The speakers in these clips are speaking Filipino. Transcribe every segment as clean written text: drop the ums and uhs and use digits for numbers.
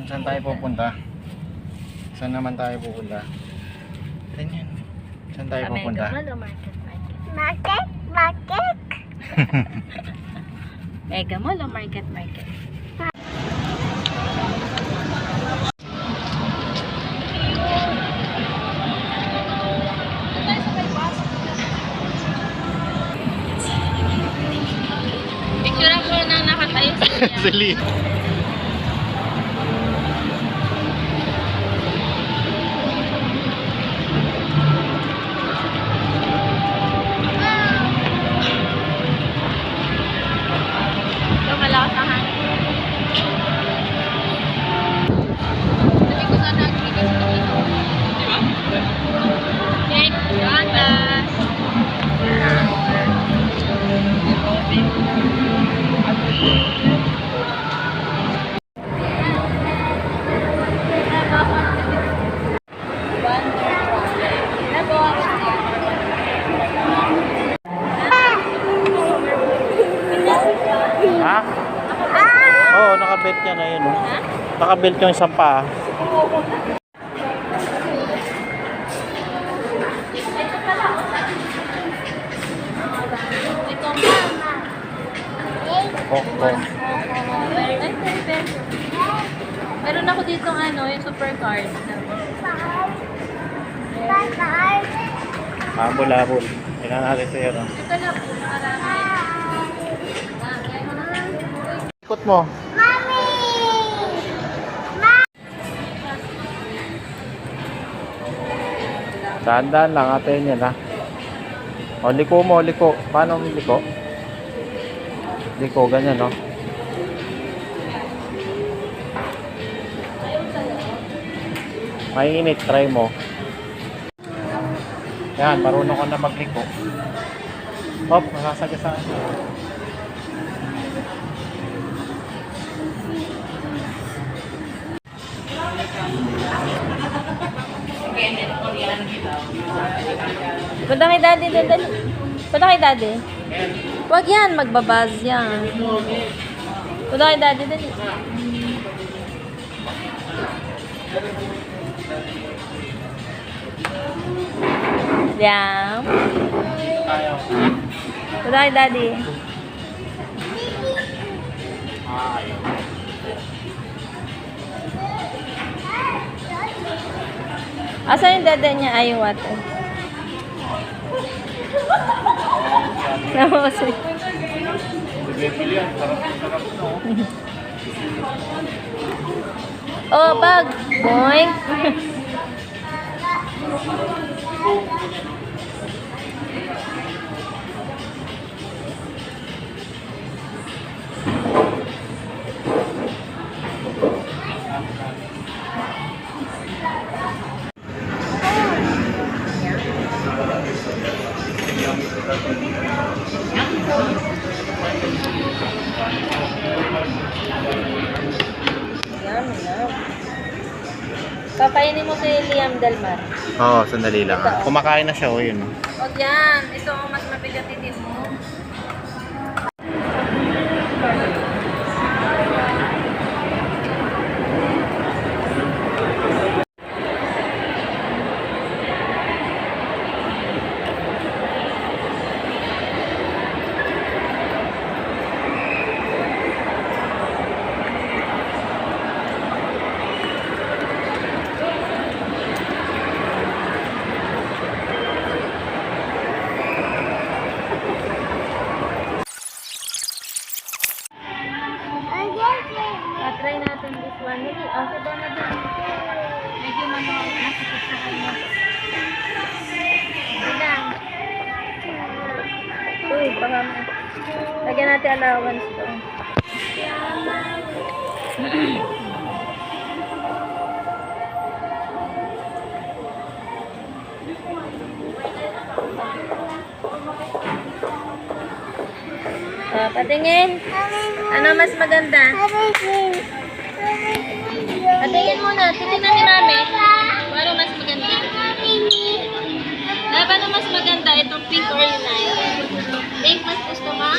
Ngayon, saan tayo pupunta? Saan naman tayo pupunta? Ganyan. Saan tayo pupunta? Mega Mall o Market? Market. Mega Mall o Market? Picture ako na nakatayo sa Si Lee. malakas ang hangin. Sabi ko sana nagbibig sa dito. Di ba? Cake, gatas. Ha? Oo, nakabelt niya na yun. Oh. Nakabelt yung isang paa. Meron ako dito ano, yung supercard. Habol-habol. Tingnan natin sa'yo. No? Ito lang po, marami. Ikot mo. Mami! Tandaan lang atin yan ha. O, liko mo, liko. Paano liko? Liko, ganyan no. Mainit, try mo. Yan, marunong ko na magliko. Hop, masasagasaan. Punta kay daddy, dali. Punta kay daddy. Huwag yan, magbabaz yan. Punta kay daddy, dali. Yan. Punta kay daddy. Asa yung dada niya? Ay, water. Namosi. Oh, bag. Boing. Papainin mo si Liam Delmar. Oo, sandali lang. Ha? Kumakain na siya, o yun. Huwag yan. Ito ang mas mabigat hindi mo. Try natin this one. Dali, sa doon na doon. Medyo masakit sa kanya. Hindi lang. Uy, baka lagyan natin allowance doon. Patingin. Ano mas maganda? Patingin muna. Titignan ni Mami. Paano mas maganda? Paano mas maganda? Itong pink or light? Pink mas gusto mo?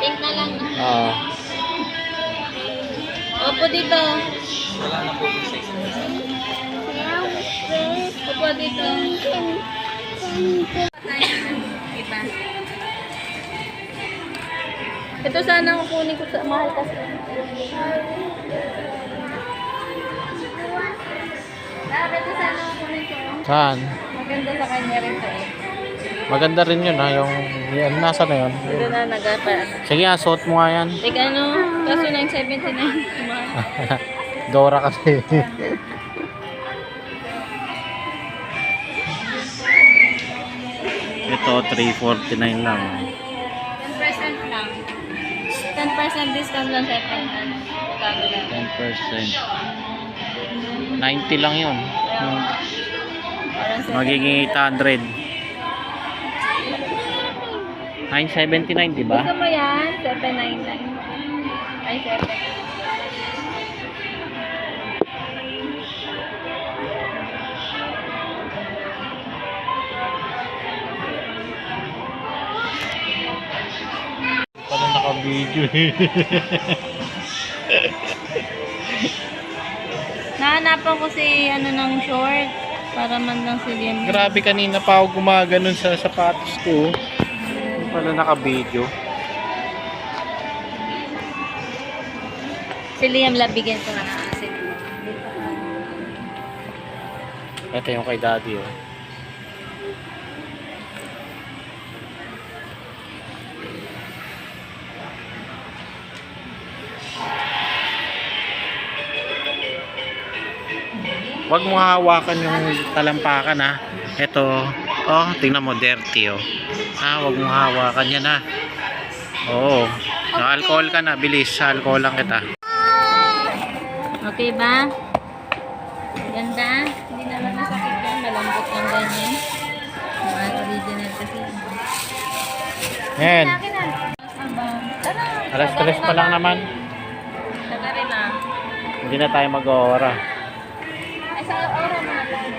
Pink na lang. Oo. O, Upo dito. Upo dito. Iba. Ito sana ang kunin ko sa mahal kasi. Ito sana ang kunin ko. Saan? Maganda sa kanya rin to eh. Maganda rin yun ha, yung nasa na yun. Ito na nagapa. Sige nga, suot mo nga yan. Teka ano, kaso 979. Mahal. Dora kasi. Ito, 349 lang. 10% lang. 10% discount lang sa ano. Magkano lang. 10%. 90 lang yun. Parang sa Magiging 800. 979, di ba? gusto mo yan? 799. Ay, 7. Parang naka-video Nahanapan ko si ano ng short para man lang si Liam. Grabe, kanina pa ako gumaganon sa sapatos ko. Hindi pala naka-video. Si Liam labigyan ko na naasin. Ito yung kay daddy, oh. Huwag mo hawakan yung talampakan, ha. Ito, oh, tingnan mo, dirty, oh. Huwag mo hawakan yan, ha. Oo. Na-alcohol ka na, bilis. Alcohol lang kita. Okay ba? Ganda? Hindi naman masakit yan. Malambot lang ganyan. Mga original kasi. Yan. Akin na. Tara. Alas 3 pa lang naman. Tara rin na. Hindi na tayo mag-oora. Ay, sa oras mo na tayo.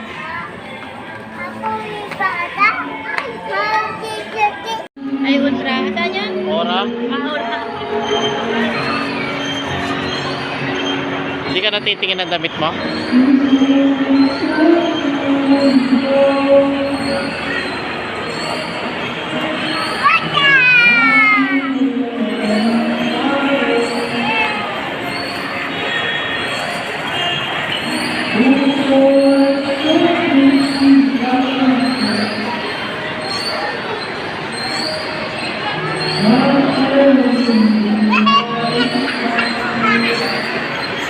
Ay, ultra. Saan yan? Ora? Ultra. Hindi ka natitingin ng damit mo?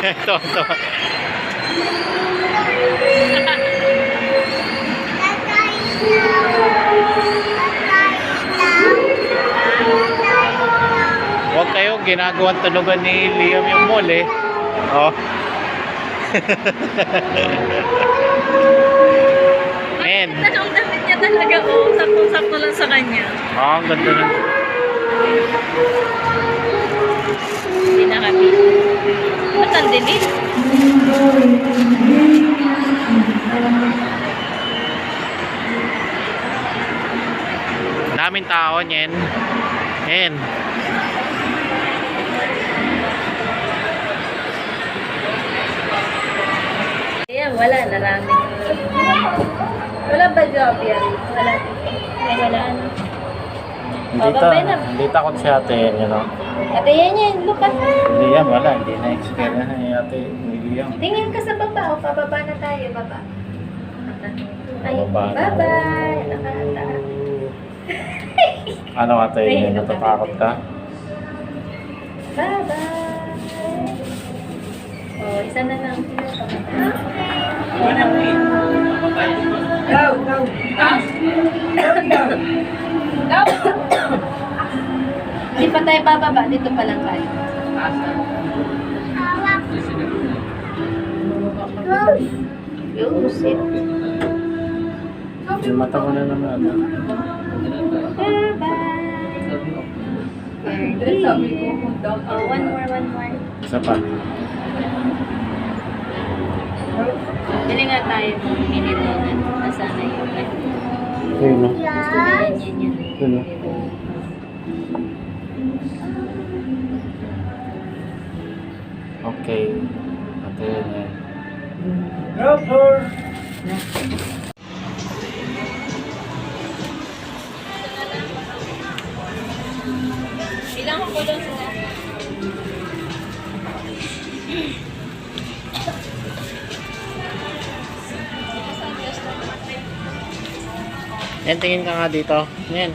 Ito. Huwag kayong ginagawang tunugan ni Liam yung mall, eh. Oh. Men. Ang damit niya talaga, oh. Saktong-sakto lang sa kanya. Oh, ang ganda nun. Hindi nakabili. Ba't ang dilim? Daming tao niyan. Yan. Ayan, wala. Naraming. Wala ba job yan? Wala. Ay, wala ano. Babay na. Hindi takot si ate yan, you know. Ate yan yan. Lukas na. Hindi yan, wala. Hindi na experience na ni ate Liam. Tingin ka sa baba. O, pababa na tayo. Baba. Ay, Baba na. bye-bye. Nakata. Ano ate, Ay, natatakot ka? Bye-bye. Oh, isa na lang. Go! Hindi pa tayo bababa. Dito pa lang tayo. Use it. Yung mata ko na naman. Bye-bye. Oh, one more. Isa pa. Bili nga tayo. Mini donut. Nasana yun. Ayun, no? Gusto na yan. Ayun, no? kay Ate Enen. Bilang ako doon sa... Yan, tingin ka nga dito. Yan.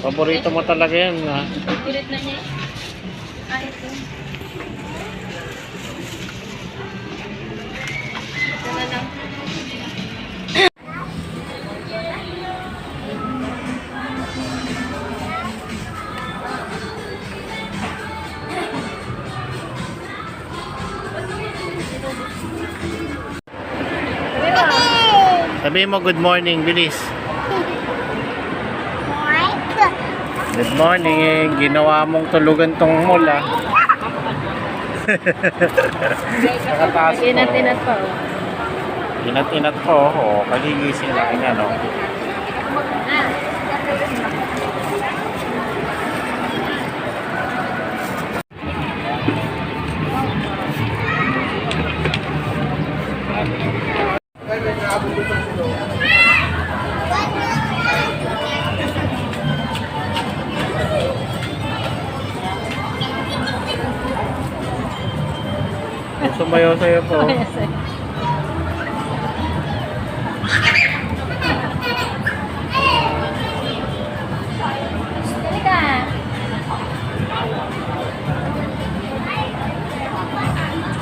Paborito mo talaga yan. Ha? Ulit na niya. Ah, ito. Ito na lang. Sabihin mo good morning, bilis. Mike. Good morning. Ginawa mong tulugan tong mula. Nakataas po. Inat-inat pa, oh. Inat-inat po. Oh, kagigising lang yan, no? Sumayo sa'yo po. Halika.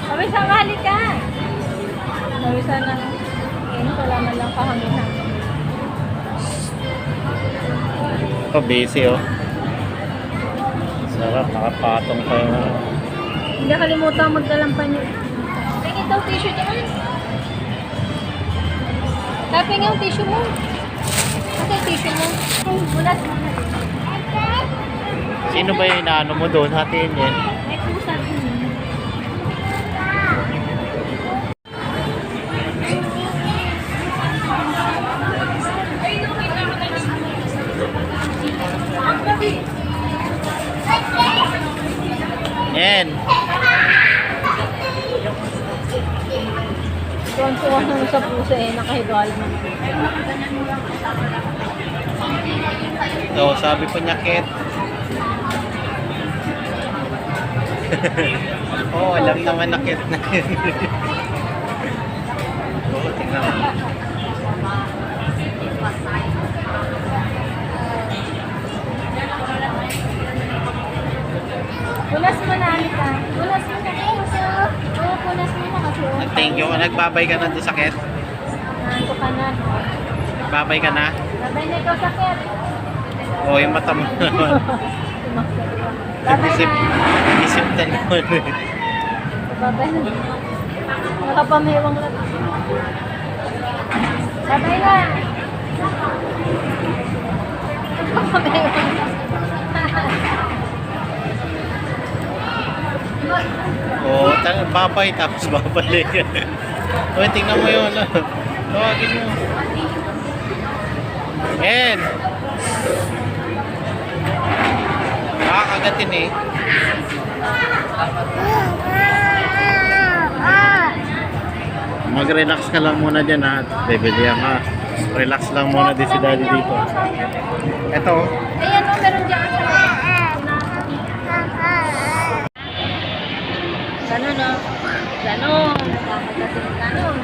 Pawisan ka, halika. Pawisan ng wala man lang kahangin-hangin. Oh, busy, oh. Sarap, nakapatong tayo. Hindi kalimutan magdalang panyo. Tingin daw tissue doon. Taping yung tissue mo. Kasi yung tissue mo. Bulat mo. Sino ba yung inaano mo doon? Hatiin yan. May pusa din. Yan. Tuwan-tuwa naman sa pusa eh. Nakahigal mo. So, sabi po niya, Ket. Oh, alam naman na Ket na yun. Oh, tingnan mo. Punas mo na, Alika. Punas mo na. Oo, punas mo na kasi. Thank you. Nagbabay ka na doon sa Ket? Nanto ka na. Nagbabay ka na? Babay na ikaw sa ket. Oh, yung mata mo naman. Babay Isip, na. isip na naman. Babay na. Nakapamewang lang. Babay na. Nakapamewang lang. Oh, babay tapos babalik. Oh, tingnan mo yun. Tawagin mo. Yan. Nakakagatin eh. Mag-relax ka lang muna dyan ha. Bibili ka. Relax lang muna din si daddy dito. Ito. Ayan o, meron dyan sa ganon o. Ganon. Nakakagating ganon.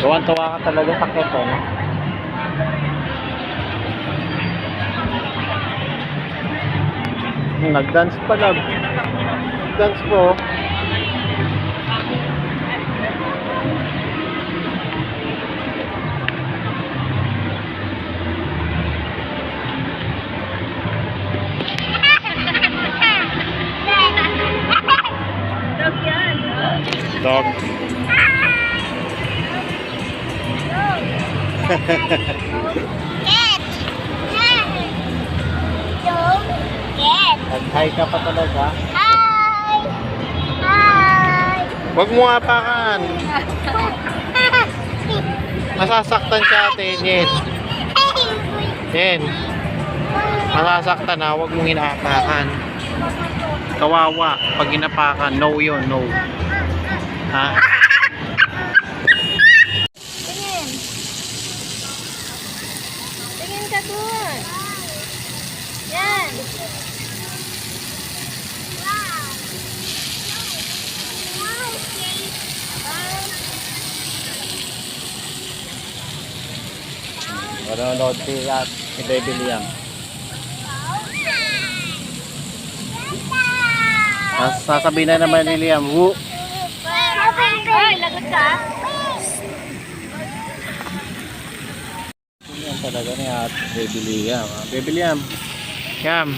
Tuwan-tuwa ka talaga sa keto, no? Nag-dance pa lang. Dance po. Dog yan. Dog. Cat. Dog. Cat. Nag-hi ka pa talaga. Hi. Hi. Huwag mo hapakan. Masasaktan siya ate. Yen. Yen. Masasaktan ha. Huwag mong hinahapakan. Kawawa. Pag hinapakan, no yun, no. Ha? Tingin. Tingin ka doon. Yan. Manonood si Baby Liam. Sasabihin na naman ni Liam, woo! Ay, lagot ka? Yan talaga ni Baby Liam. Baby Liam. Liam.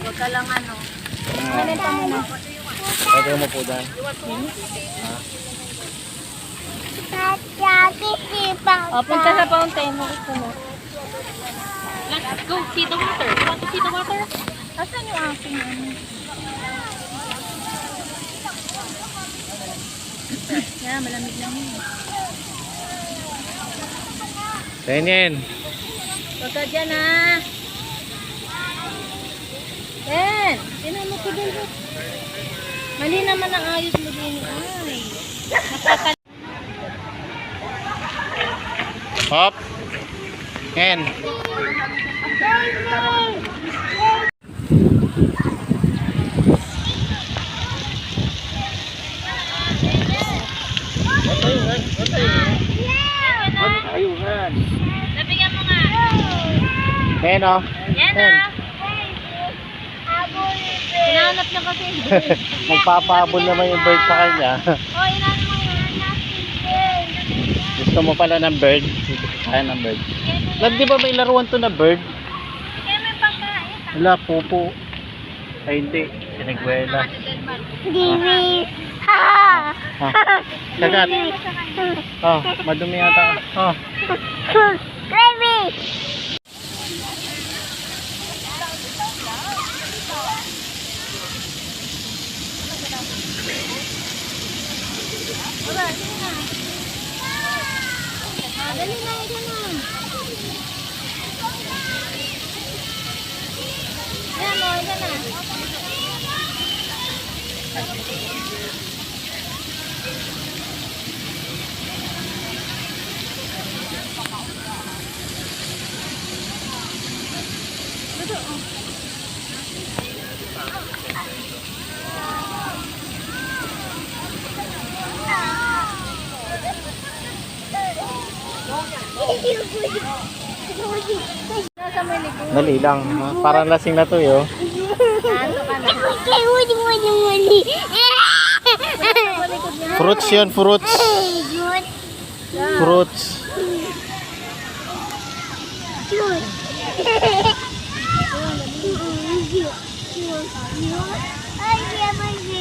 Huwag ka lang ano. Kanin pa muna. Pwede mo po dyan. O, punta sa fountain. Gusto mo. Let's go see the water. You want to see the water? Asan yung aking ano? Yan, malamig lang yun. Tingin. Huwag ka dyan ah. Yan. Tinan mo ko dun. Mali naman ang ayos mo din. Ay. Nakakal... Hop. Ken. Ayuhan. Nabigyan mo nga. Ken o. Yan Ken. ah. Hinahanap niya kasi. Magpapahabol naman yung bird sa kanya. O, hinahanap mo yun. Gusto mo pala ng bird? Kaya ng bird. Di ba may laruan to na bird? Kaya may pagkain. Wala, pupo. Ay hindi. Sinigwela. Ah, kagat. Oh, madumi yata ka. Oh. Wala, sige na. Dali na, ito na. Yan o, ito na. Nasa may likod. Dali lang. Ha? Parang lasing na to yo. Nasa ka na. Sa likod niya. Fruits yun, fruits. Fruits.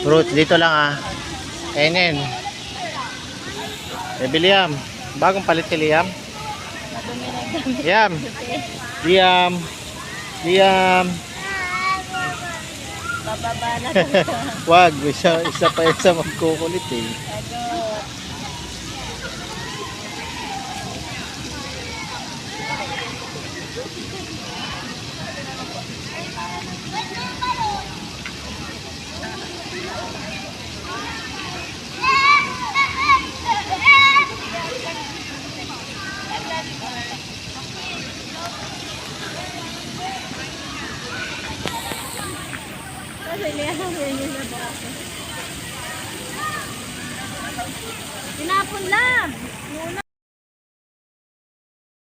Fruits, dito lang ah. Kainin. Liam. Bagong palit si Liam. Liam. Liam. Liam. Bababa na. Wag, isa pa isa magkukulit eh. Tinapon lang. Muna.